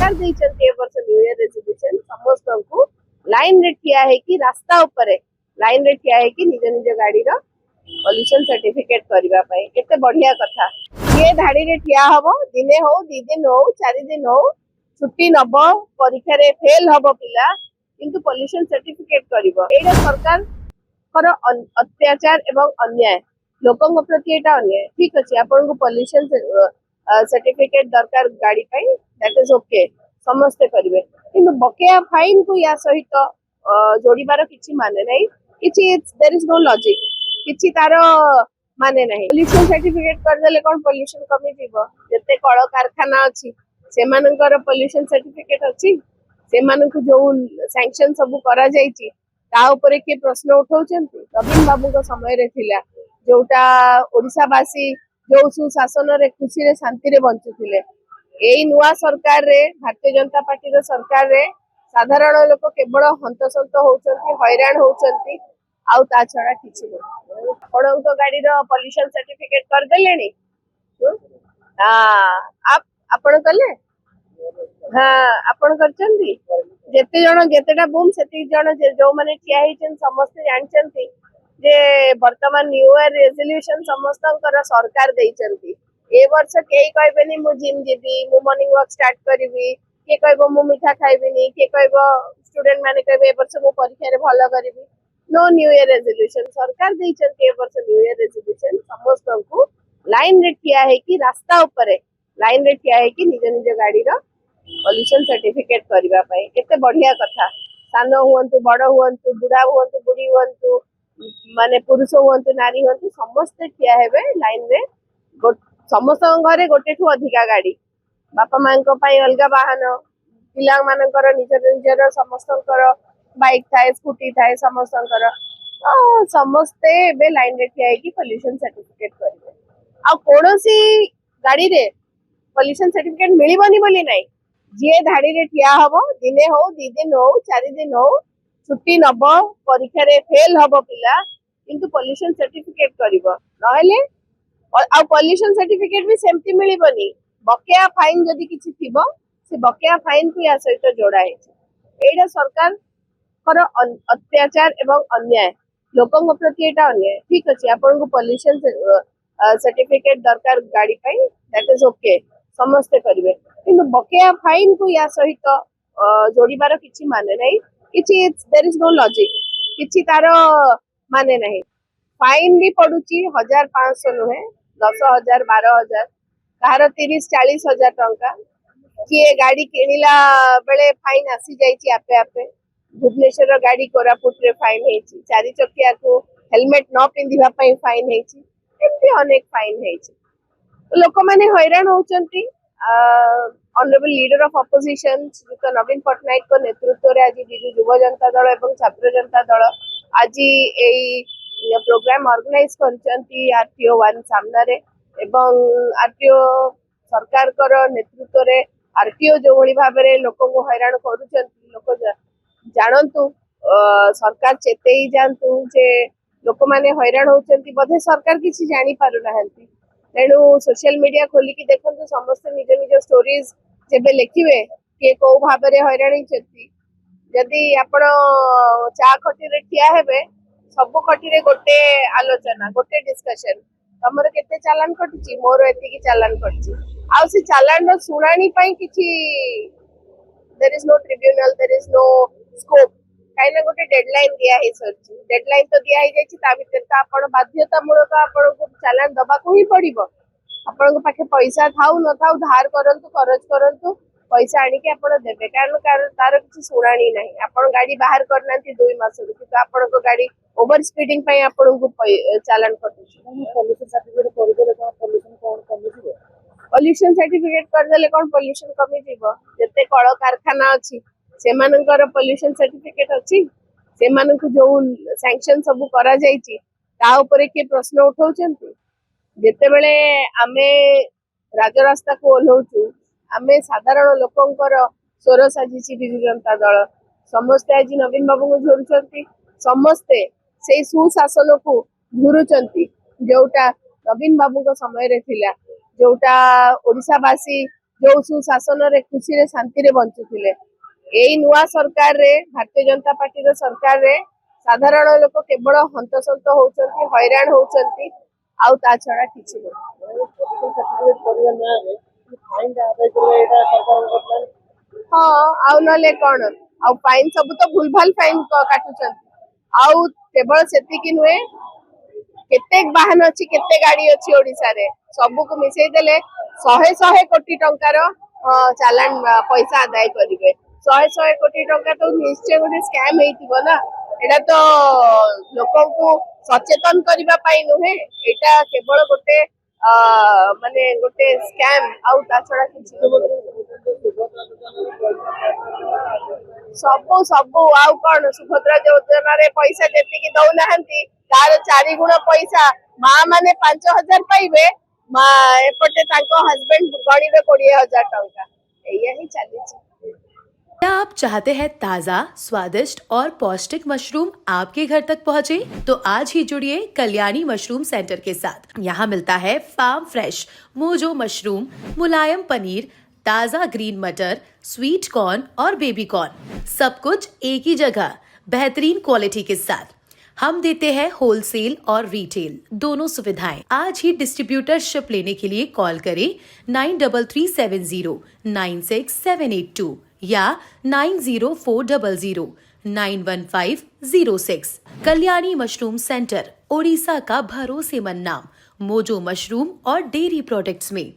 सरकार देइछन्ती ए वर्ष new year resolution समस्त को लाइन रे ठिया है कि रास्ता ऊपर लाइन रे ठिया है कि निज निज गाड़ी रो पॉल्यूशन सर्टिफिकेट करबा पई केते बढ़िया कथा ये धाड़ी रे ठिया हबो दिने हो दी दिन हो 4 दिन हो छुट्टी नब परीक्षा रे फेल हबो पिला किंतु पॉल्यूशन सर्टिफिकेट करिवो एडा सरकार कर अत्याचार एवं अन्याय लोकंग प्रति एटा अन्याय ठीक अछि आपन को पॉल्यूशन सर्टिफिकेट दरकार गाड़ी पाई दैट इज ओके समस्त करिवे किंतु बकेया फाइन को या सहित जोड़ीबार किछि माने नै किछि देयर इज नो लॉजिक किछि तारो माने नै पॉल्यूशन सर्टिफिकेट कर देले कोन पॉल्यूशन कमी जीवो जते कळ कारखाना अछि सेमानकर पॉल्यूशन सर्टिफिकेट अछि सेमानकु जो सैंक्शन सब करा जाईची ता ऊपर के प्रश्न उठाउछन्ती नवीन बाबू को समय रे थिला जोटा ओडिसावासी जो सुशासन रे खुशी रे शांति रे बंचुथिले एई नुआ सरकार रे भारतीय जनता पार्टी रो सरकार रे साधारण लोक केवल हंतसंत होउछन्ती हैरान होउछन्ती आउ ता छडा किछि नै पडंक गाड़ी रो पॉल्यूशन सर्टिफिकेट कर देलेनी आप आपण कले हाँ आपण करचन्ती जेते जण जेतेटा बूम सेति जण जो माने ठिया हिचन समस्त जानचन्ती जे वर्तमान न्यू ईयर रेजोल्यूशन समस्तंकर सरकार देइचन्ती ए वर्ष केई कहबेनी मु जिम जेबी मु मॉर्निंग वॉक स्टार्ट करबी के कहबो मु मिठा खाइबिनी के कहबो स्टूडेंट माने कहबे ए वर्ष मु परीक्षा रे भलो करबी नो न्यू ईयर रेजोल्यूशन सरकार देइचन्ती ए वर्ष न्यू ईयर रेजोल्यूशन समस्तंकु लाइन रे ठिया है कि रास्ता ऊपर लाइन रे ठिया है कि निज निज गाड़ी रो पॉल्यूशन सर्टिफिकेट करबा पई केते बढ़िया कथा सानो हुअंतु बड़ हुअंतु बुढ़ा हुअंतु बुढ़ी हुअंतु माने पुरुष हुअंतु नारी हुअंतु समस्त ठिया हेबे लाइन रे समस्त घरे गोटे ठु अधिका गाड़ी बापा मां को पई अलगा वाहन पिला मानकर निजर निजर समस्तकर बाइक थाए स्कूटी थाए समस्तकर समस्ते बे लाइन रे ठिया कि पॉल्यूशन सर्टिफिकेट करिवे आ कोनोसी गाड़ी रे पॉल्यूशन सर्टिफिकेट मिलिबनी बोली नै जे धाड़ी रे ठिया हबो दिने हो दी दिन हो 4 दिन हो छुट्टी नब परीक्षा रे फेल हबो पिला किंतु पॉल्यूशन सर्टिफिकेट करिवो रहले आ पॉल्यूशन सर्टिफिकेट भी सेमती मिलिबनी बकेया फाइन जदी किछि थिबो से बकेया फाइन को या सहित जोड़ा है एडा सरकार कर अत्याचार एवं अन्याय लोकंग प्रति एटा अन्याय ठीक अछि आपन को पॉल्यूशन सर्टिफिकेट दरकार गाड़ी पाई दैट इज ओके समस्त करिवे किंतु बकेया फाइन को या सहित जोड़ीबार किछि माने नै किछि देयर इज नो लॉजिक किछि तारो माने नै फाइन भी पडुची 1500 नुहे 10,000 12,000 कहार 30-40,000 टंका किए गाड़ी किनिला बेले फाइन आसी जाइची आपे आपे भुवनेश्वर गाड़ी कोरापुट रे फाइन हेची 4 चकिया को हेलमेट न पिंधिबा पई फाइन हेची एते अनेक फाइन हेची लोक माने हैरान होचंती honourable leader of opposition Shri Naveen Patnaik को नेतृत्व रे आज बिजु युवा जनता दल एवं छात्र जनता दल आज एई प्रोग्राम ऑर्गेनाइज करचंती आरटीओ 1 सामना रे एवं आरटीओ सरकार कर नेतृत्व रे आरटीओ जो भली भाबरे लोक को हैरान करूचंती लोक जानंतु सरकार चेतेई जानतु जे लोक माने हैरान होचंती बधे सरकार किछि जानि पारु रहंती तेणु सोशल मीडिया खोली की देखंतु समस्त निज निज स्टोरीज जेबे लिखिबे के को भाबरे हैरान होचंती जदी आपण चा खटी रे ठिया हेबे सब खटी रे गोटे आलोचना गोटे डिस्कशन हमर केते चालान कटची मोर एति की चालान कटची आ से चालान रो सुनानी पई किछि there is no tribunal there is no scope काइना गोटे डेडलाइन दिया है सरची डेडलाइन तो दिया है जायछि ता भीतर का आपण बाध्यतामूलक आपण को चालान दबा को ही पड़िबो आपण को पाखे पैसा थाउ न थाउ धार करंतु खर्च करंतु पैसा आनी के आपण देबे कारण तार किछि सुनानी नाही आपण गाड़ी बाहर करनांती 2 मास रो कि आपण को गाड़ी ओवर स्पीडिंग पई आपण को चालान कटुछि पॉल्यूशन सर्टिफिकेट कर देले कोन पॉल्यूशन कोन कमी जीवो पॉल्यूशन सर्टिफिकेट कर देले कोन पॉल्यूशन कमी जीवो जते कळ कारखाना अछि सेमानकर पॉल्यूशन सर्टिफिकेट अछि सेमानकु जो सैंक्शन सब करा जाईची ता ऊपर के प्रश्न उठाउचंती जेते बेले आमे राजरास्ता को ओल्होचु आमे साधारण लोकंकर स्वर साजिची बिजु जनता दल समस्त आज नवीन बाबू को झुरुचंती समस्ते से सुशासन को झुरुचंती जोटा नवीन बाबू को समय रे थिला जोटा ओडिसावासी जो सुशासन रे खुशी रे शांति रे बंचुथिले एई नुआ सरकार रे भारतीय जनता पार्टी रो सरकार रे साधारण लोक केवल हंतसंत होउचंती हैरान होउचंती आउ ता छडा किछि हाँ आउ नले कौन आउ फाइन सब तो भूल भाल फाइन काटुचंती आउ केवल सेतिकी नुहे केतेक वाहन अच्छी केते गाड़ी अच्छी ओडिसा रे सबु को मिसई देले 100 कोटी टंकार चालान पैसा आदाय करिवे 100 कोटी टंका तो निश्चय गोटे स्कैम हेतिबो ना एटा तो लोकन को सचेतन करबा पाई नुहे एटा केवल गोटे माने गोटे स्कैम आउ ता छडा किछि सबु सबु आउ कौन सुभद्रा योजना रे पैसा जेतिकी दौ नाहंती तार 4 गुण पैसा माँ माने 5,000 पाइबे माँ एपटे तांको हस्बैंड गणिबे 20,000 टंका एया ही चलीछि। क्या आप चाहते हैं ताज़ा, स्वादिष्ट और पौष्टिक मशरूम आपके घर तक पहुंचे? तो आज ही जुड़िए कल्याणी मशरूम सेंटर के साथ। यहाँ मिलता है फार्म फ्रेश मोजो मशरूम, मुलायम पनीर, ताज़ा ग्रीन मटर, स्वीट कॉर्न और बेबी कॉर्न, सब कुछ एक ही जगह बेहतरीन क्वालिटी के साथ। हम देते हैं होलसेल और रिटेल दोनों सुविधाएं। आज ही डिस्ट्रीब्यूटरशिप लेने के लिए कॉल करें 9337096782 या 9040091506। कल्याणी मशरूम सेंटर, ओडिशा का भरोसेमंद नाम, मोजो मशरूम और डेयरी प्रोडक्ट्स में।